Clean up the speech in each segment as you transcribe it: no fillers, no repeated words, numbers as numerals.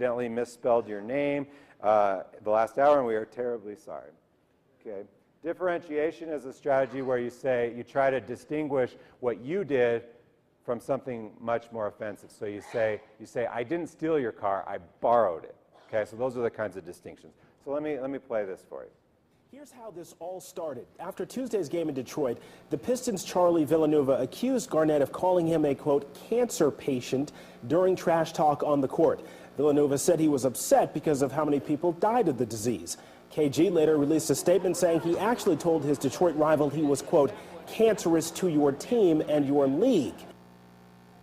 accidentally misspelled your name the last hour, and we are terribly sorry. Okay. Differentiation is a strategy where you try to distinguish what you did from something much more offensive. So you say, I didn't steal your car, I borrowed it. Okay, so those are the kinds of distinctions. So let me play this for you. Here's how this all started. After Tuesday's game in Detroit, the Pistons' Charlie Villanueva accused Garnett of calling him a, quote, cancer patient during trash talk on the court. Villanueva said he was upset because of how many people died of the disease. KG later released a statement saying he actually told his Detroit rival he was, quote, cancerous to your team and your league.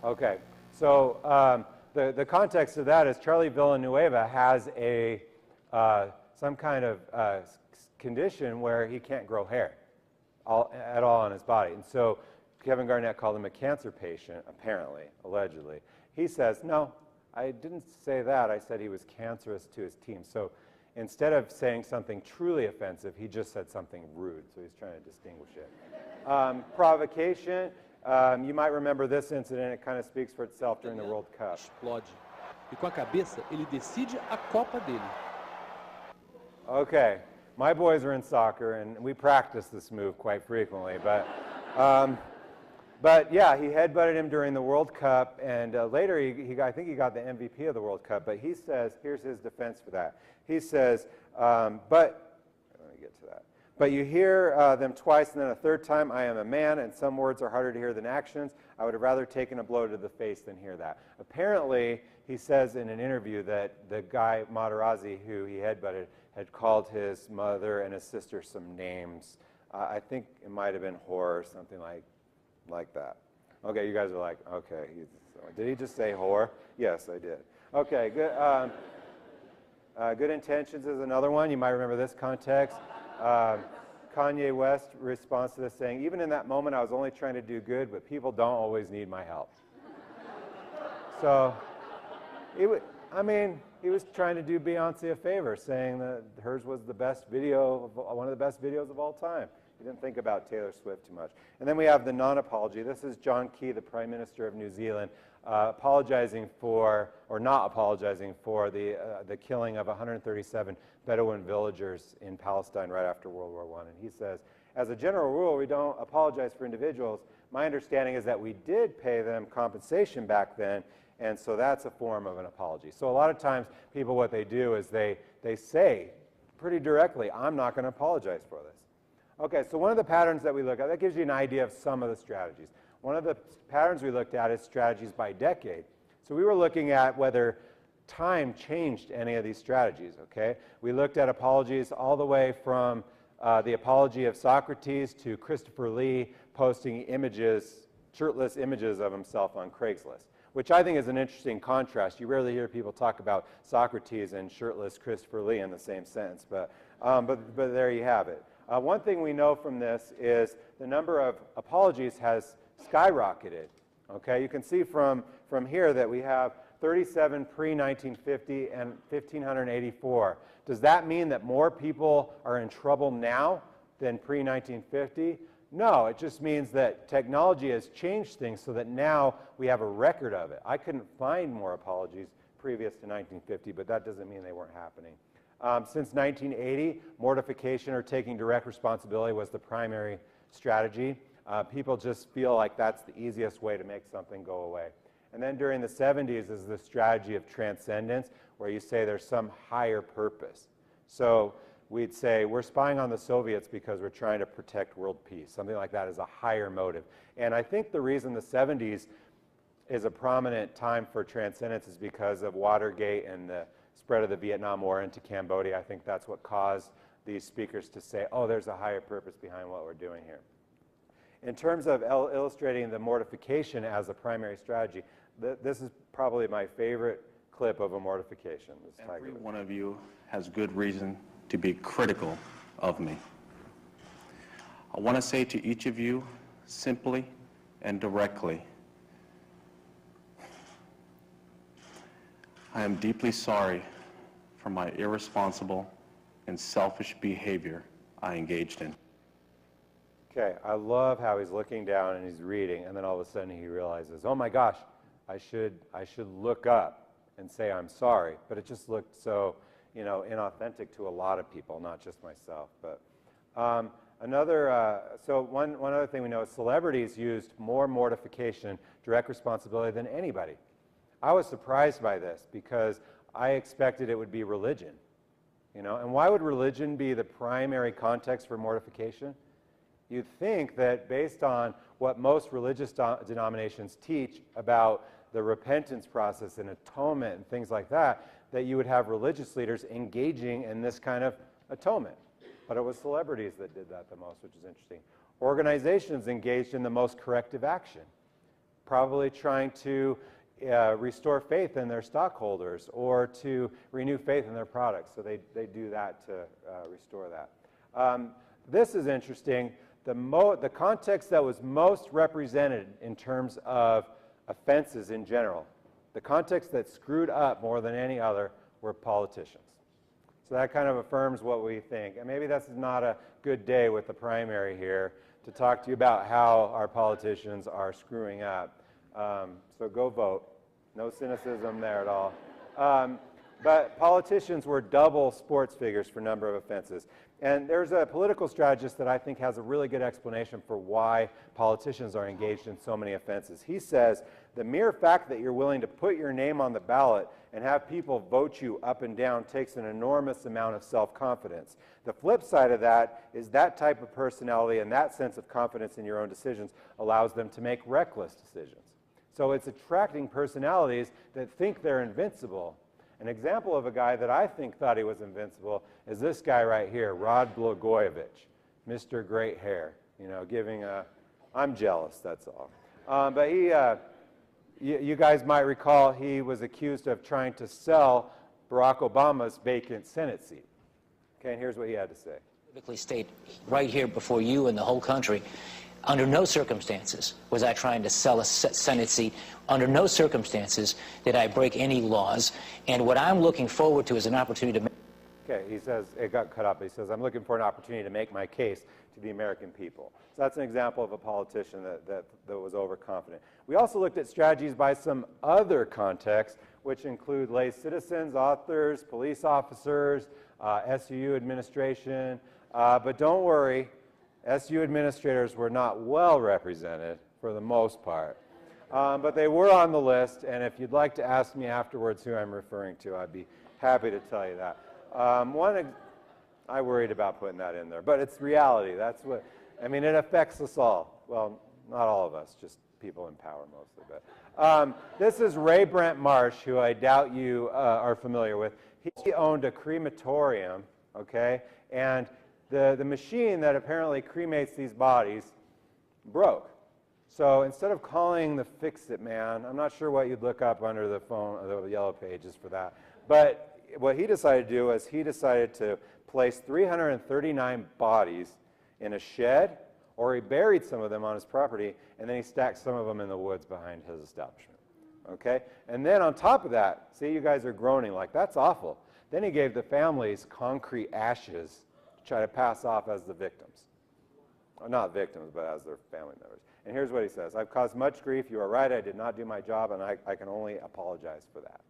Okay, so the context of that is Charlie Villanueva has some kind of condition where he can't grow hair at all on his body. And so Kevin Garnett called him a cancer patient, apparently, allegedly. He says, no, I didn't say that. I said he was cancerous to his team. So instead of saying something truly offensive, he just said something rude. So he's trying to distinguish it. Provocation. You might remember this incident. It kind of speaks for itself during the World Cup. Explode. E com a cabeça, ele decide a Copa dele. Okay. My boys are in soccer, and we practice this move quite frequently. But yeah, he headbutted him during the World Cup, and later I think he got the MVP of the World Cup. But he says, here's his defense for that. He says, let me get to that. But you hear them twice, and then a third time, I am a man, and some words are harder to hear than actions. I would have rather taken a blow to the face than hear that. Apparently, he says in an interview that the guy, Materazzi, who he headbutted, had called his mother and his sister some names. I think it might have been whore or something like that. Okay, you guys are like, okay, did he just say whore? Yes, I did. Okay, good. Good intentions is another one. You might remember this context. Kanye West responds to this saying, even in that moment, I was only trying to do good, but people don't always need my help. So, he was trying to do Beyonce a favor, saying that hers was the best video, one of the best videos of all time. He didn't think about Taylor Swift too much. And then we have the non-apology. This is John Key, the Prime Minister of New Zealand, apologizing for, or not apologizing for, the killing of 137 Bedouin villagers in Palestine right after World War I. And he says, as a general rule, we don't apologize for individuals. My understanding is that we did pay them compensation back then, and so that's a form of an apology. So a lot of times, people, what they do is they say pretty directly, I'm not going to apologize for this. Okay, so one of the patterns that we look at, that gives you an idea of some of the strategies. One of the patterns we looked at is strategies by decade. So we were looking at whether time changed any of these strategies, okay? We looked at apologies all the way from the apology of Socrates to Christopher Lee posting images, shirtless images of himself on Craigslist, which I think is an interesting contrast. You rarely hear people talk about Socrates and shirtless Christopher Lee in the same sentence, but there you have it. One thing we know from this is the number of apologies has skyrocketed. Okay, you can see from here that we have 37 pre-1950 and 1,584. Does that mean that more people are in trouble now than pre-1950? No, it just means that technology has changed things so that now we have a record of it. I couldn't find more apologies previous to 1950, but that doesn't mean they weren't happening. Since 1980, mortification or taking direct responsibility was the primary strategy. People just feel like that's the easiest way to make something go away. And then during the 70s is the strategy of transcendence, where you say there's some higher purpose. So we'd say we're spying on the Soviets because we're trying to protect world peace. Something like that is a higher motive. And I think the reason the 70s is a prominent time for transcendence is because of Watergate and the spread of the Vietnam War into Cambodia. I think that's what caused these speakers to say, oh, there's a higher purpose behind what we're doing here. In terms of illustrating the mortification as a primary strategy, this is probably my favorite clip of a mortification. Every one of you has good reason to be critical of me. I want to say to each of you, simply and directly, I am deeply sorry for my irresponsible and selfish behavior I engaged in. Okay, I love how he's looking down and he's reading, and then all of a sudden he realizes, oh my gosh, I should look up and say I'm sorry. But it just looked so, inauthentic to a lot of people, not just myself. But one other thing we know is celebrities used more mortification, direct responsibility than anybody. I was surprised by this because I expected it would be religion. And why would religion be the primary context for mortification? You'd think that based on what most religious denominations teach about the repentance process and atonement and things like that, that you would have religious leaders engaging in this kind of atonement. But it was celebrities that did that the most, which is interesting. Organizations engaged in the most corrective action, probably trying to restore faith in their stockholders or to renew faith in their products. So they do that to restore that. This is interesting. The context that was most represented in terms of offenses in general, the context that screwed up more than any other, were politicians. So that kind of affirms what we think. And maybe this is not a good day with the primary here to talk to you about how our politicians are screwing up. So go vote. No cynicism there at all. But politicians were double sports figures for number of offenses. And there's a political strategist that I think has a really good explanation for why politicians are engaged in so many offenses. He says, the mere fact that you're willing to put your name on the ballot and have people vote you up and down takes an enormous amount of self-confidence. The flip side of that is that type of personality and that sense of confidence in your own decisions allows them to make reckless decisions. So it's attracting personalities that think they're invincible. An example of a guy that I think thought he was invincible is this guy right here, Rod Blagojevich, Mr. Great Hair, giving a, I'm jealous, that's all. But he, you guys might recall he was accused of trying to sell Barack Obama's vacant Senate seat. Okay, and here's what he had to say. Publicly state right here before you and the whole country, under no circumstances was I trying to sell a Senate seat. Under no circumstances did I break any laws. And what I'm looking forward to is an opportunity to make... Okay, he says, it got cut up. He says, I'm looking for an opportunity to make my case to the American people. So that's an example of a politician that was overconfident. We also looked at strategies by some other contexts, which include lay citizens, authors, police officers, SUU administration. But don't worry, SU administrators were not well represented for the most part. But they were on the list, and if you'd like to ask me afterwards who I'm referring to, I'd be happy to tell you that. I worried about putting that in there, but it's reality. That's what, it affects us all. Well, not all of us, just people in power mostly. But this is Ray Brent Marsh, who I doubt you are familiar with. He owned a crematorium, okay, and the machine that apparently cremates these bodies broke. So instead of calling the Fix-It man, I'm not sure what you'd look up under the phone, the yellow pages for that, but what he decided to do was he decided to place 339 bodies in a shed, or he buried some of them on his property, and then he stacked some of them in the woods behind his establishment. Okay? And then on top of that, see, you guys are groaning like, that's awful. Then he gave the families concrete ashes to try to pass off as the victims. Well, not victims, but as their family members. And here's what he says. I've caused much grief. You are right. I did not do my job, and I can only apologize for that.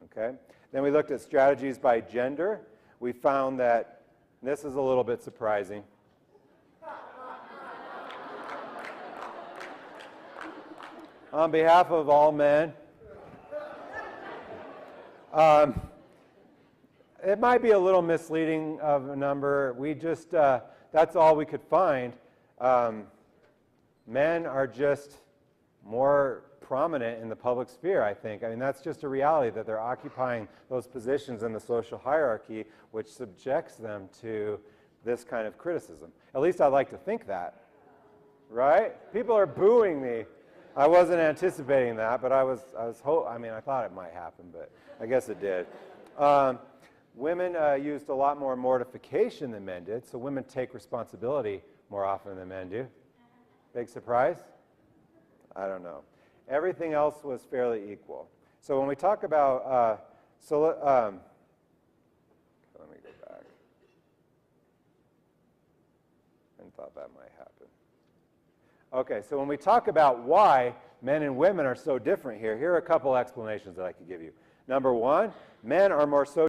Okay? Then we looked at strategies by gender. We found that, this is a little bit surprising. On behalf of all men, it might be a little misleading of a number. We just, that's all we could find. Men are just more prominent in the public sphere, I think. That's just a reality, that they're occupying those positions in the social hierarchy, which subjects them to this kind of criticism. At least I'd like to think that, right? People are booing me. I wasn't anticipating that, but I thought it might happen, but I guess it did. Women used a lot more mortification than men did, so women take responsibility more often than men do. Big surprise? I don't know. Everything else was fairly equal. So when we talk about, let me go back. I thought that might happen. Okay, so when we talk about why men and women are so different here are a couple explanations that I could give you. Number one, men are more social.